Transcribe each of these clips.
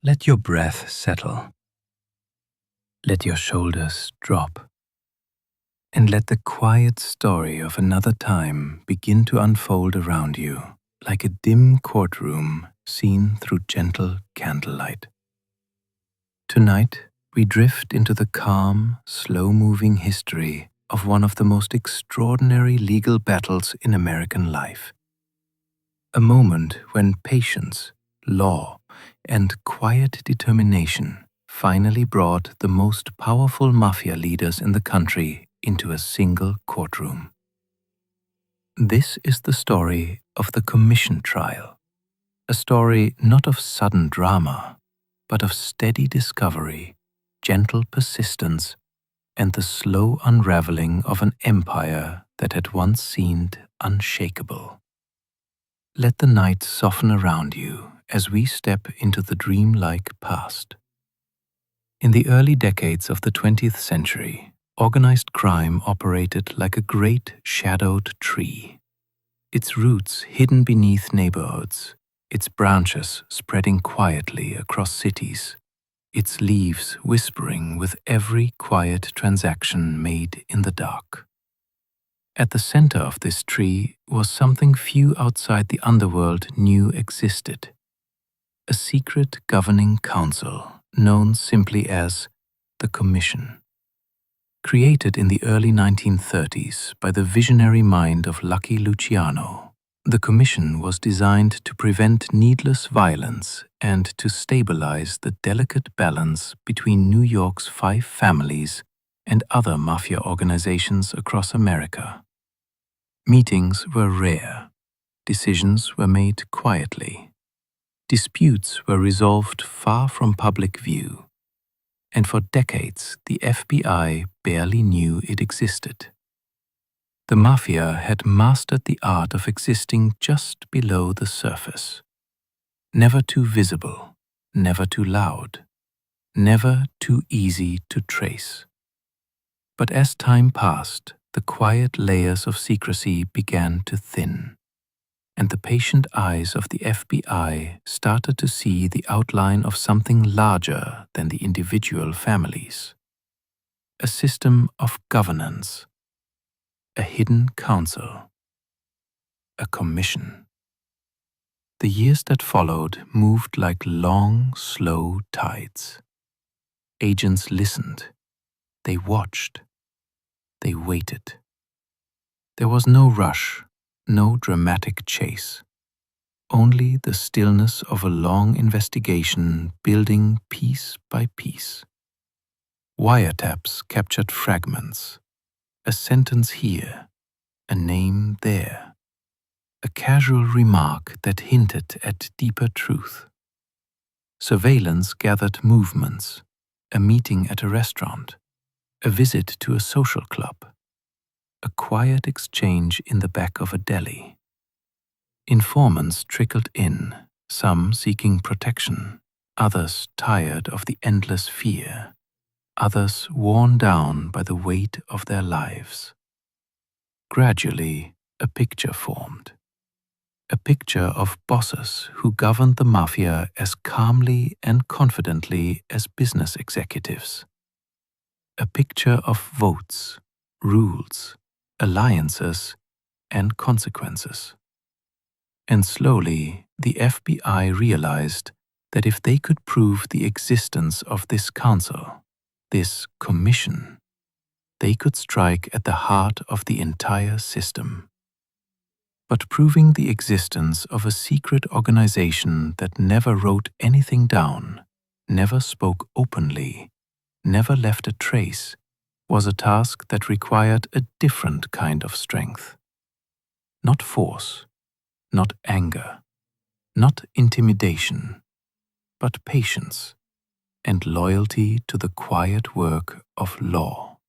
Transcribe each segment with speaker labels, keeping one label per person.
Speaker 1: Let your breath settle. Let your shoulders drop. And let the quiet story of another time begin to unfold around you, like a dim courtroom seen through gentle candlelight. Tonight, we drift into the calm, slow-moving history of one of the most extraordinary legal battles in American life. A moment when patience, law, and quiet determination finally brought the most powerful mafia leaders in the country into a single courtroom. This is the story of the Commission Trial, a story not of sudden drama, but of steady discovery, gentle persistence, and the slow unraveling of an empire that had once seemed unshakable. Let the night soften around you as we step into the dreamlike past. In the early decades of the 20th century, organized crime operated like a great shadowed tree, its roots hidden beneath neighborhoods, its branches spreading quietly across cities, its leaves whispering with every quiet transaction made in the dark. At the center of this tree was something few outside the underworld knew existed: a secret governing council known simply as the Commission. Created in the early 1930s by the visionary mind of Lucky Luciano, the Commission was designed to prevent needless violence and to stabilize the delicate balance between New York's 5 families and other mafia organizations across America. Meetings were rare. Decisions were made quietly. Disputes were resolved far from public view. And for decades, the FBI barely knew it existed. The Mafia had mastered the art of existing just below the surface. Never too visible, never too loud, never too easy to trace. But as time passed, the quiet layers of secrecy began to thin, and the patient eyes of the FBI started to see the outline of something larger than the individual families. A system of governance, a hidden council, a commission. The years that followed moved like long, slow tides. Agents listened, they watched, they waited. There was no rush, no dramatic chase, only the stillness of a long investigation building piece by piece. Wiretaps captured fragments, a sentence here, a name there, a casual remark that hinted at deeper truth. Surveillance gathered movements, a meeting at a restaurant, a visit to a social club, a quiet exchange in the back of a deli. Informants trickled in, some seeking protection, others tired of the endless fear, others worn down by the weight of their lives. Gradually, a picture formed. A picture of bosses who governed the Mafia as calmly and confidently as business executives. A picture of votes, rules, alliances, and consequences. And slowly, the FBI realized that if they could prove the existence of this council, this commission, they could strike at the heart of the entire system. But proving the existence of a secret organization that never wrote anything down, never spoke openly, never left a trace, was a task that required a different kind of strength. Not force, not anger, not intimidation, but patience and loyalty to the quiet work of law.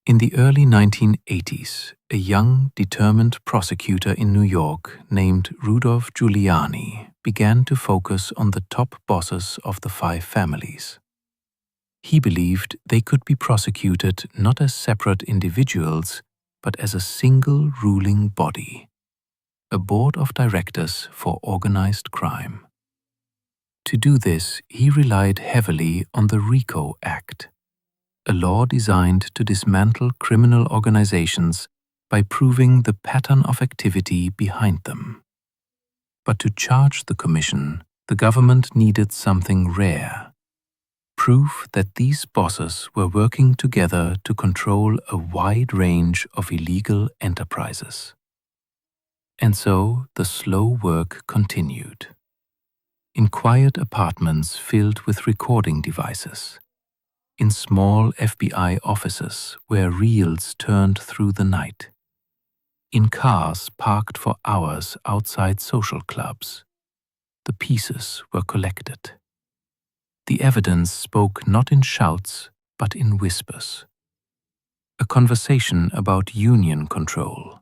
Speaker 1: In the early 1980s, a young, determined prosecutor in New York named Rudolph Giuliani began to focus on the top bosses of the 5 families. He believed they could be prosecuted not as separate individuals, but as a single ruling body, a board of directors for organized crime. To do this, he relied heavily on the RICO Act, a law designed to dismantle criminal organizations by proving the pattern of activity behind them. But to charge the commission, the government needed something rare: proof that these bosses were working together to control a wide range of illegal enterprises. And so the slow work continued. In quiet apartments filled with recording devices, in small FBI offices where reels turned through the night, in cars parked for hours outside social clubs, the pieces were collected. The evidence spoke not in shouts, but in whispers. A conversation about union control,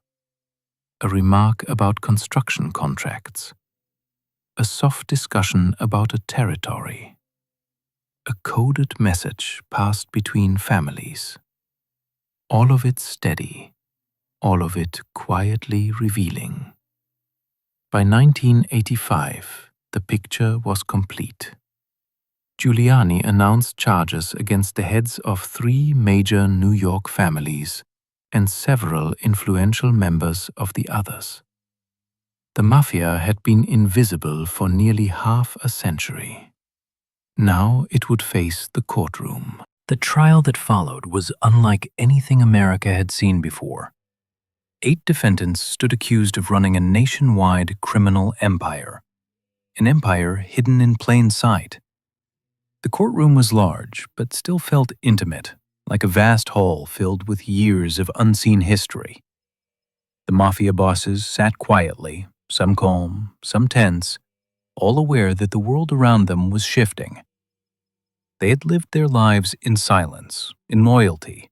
Speaker 1: a remark about construction contracts, a soft discussion about a territory, a coded message passed between families. All of it steady, all of it quietly revealing. By 1985, the picture was complete. Giuliani announced charges against the heads of 3 major New York families and several influential members of the others. The Mafia had been invisible for nearly half a century. Now it would face the courtroom. The trial that followed was unlike anything America had seen before. 8 defendants stood accused of running a nationwide criminal empire, an empire hidden in plain sight. The courtroom was large, but still felt intimate, like a vast hall filled with years of unseen history. The Mafia bosses sat quietly, some calm, some tense, all aware that the world around them was shifting. They had lived their lives in silence, in loyalty,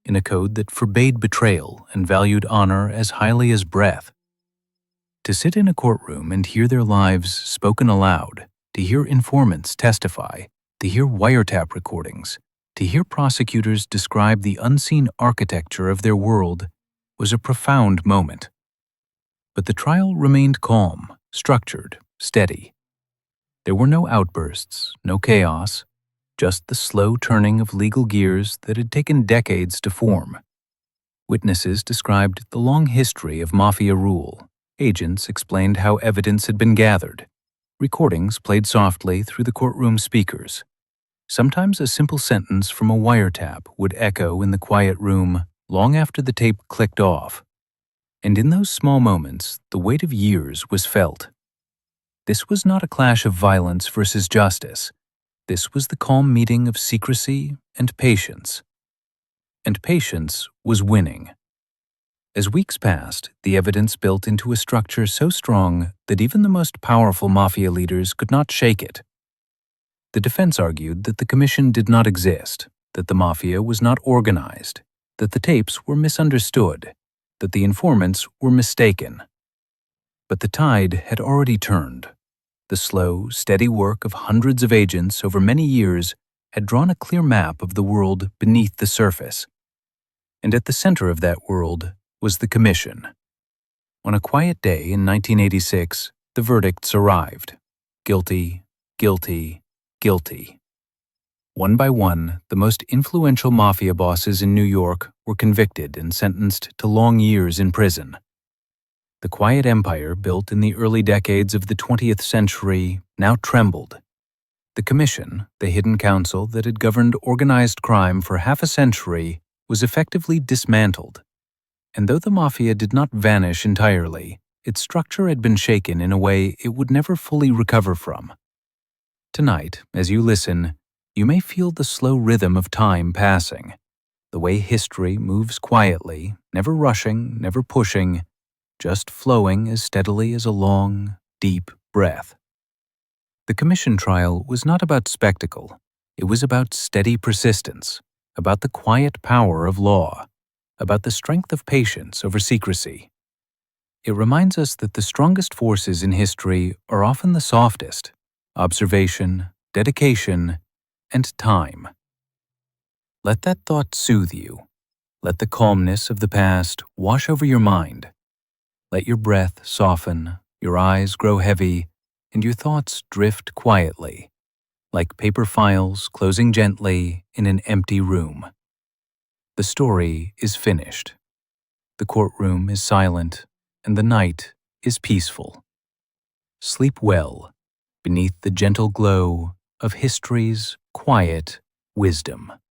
Speaker 1: in a code that forbade betrayal and valued honor as highly as breath. To sit in a courtroom and hear their lives spoken aloud, to hear informants testify, to hear wiretap recordings, to hear prosecutors describe the unseen architecture of their world was a profound moment. But the trial remained calm, structured, steady. There were no outbursts, no chaos, just the slow turning of legal gears that had taken decades to form. Witnesses described the long history of Mafia rule. Agents explained how evidence had been gathered. Recordings played softly through the courtroom speakers. Sometimes a simple sentence from a wiretap would echo in the quiet room long after the tape clicked off. And in those small moments, the weight of years was felt. This was not a clash of violence versus justice. This was the calm meeting of secrecy and patience. And patience was winning. As weeks passed, the evidence built into a structure so strong that even the most powerful Mafia leaders could not shake it. The defense argued that the commission did not exist, that the Mafia was not organized, that the tapes were misunderstood, that the informants were mistaken. But the tide had already turned. The slow, steady work of hundreds of agents over many years had drawn a clear map of the world beneath the surface. And at the center of that world was the commission. On a quiet day in 1986, the verdicts arrived. Guilty, guilty, guilty. One by one, the most influential Mafia bosses in New York were convicted and sentenced to long years in prison. The quiet empire built in the early decades of the 20th century now trembled. The commission, the hidden council that had governed organized crime for half a century, was effectively dismantled. And though the Mafia did not vanish entirely, its structure had been shaken in a way it would never fully recover from. Tonight, as you listen, you may feel the slow rhythm of time passing, the way history moves quietly, never rushing, never pushing, just flowing as steadily as a long, deep breath. The commission trial was not about spectacle. It was about steady persistence, about the quiet power of law, about the strength of patience over secrecy. It reminds us that the strongest forces in history are often the softest: observation, dedication, and time. Let that thought soothe you. Let the calmness of the past wash over your mind. Let your breath soften, your eyes grow heavy, and your thoughts drift quietly, like paper files closing gently in an empty room. The story is finished. The courtroom is silent, and the night is peaceful. Sleep well beneath the gentle glow of history's quiet wisdom.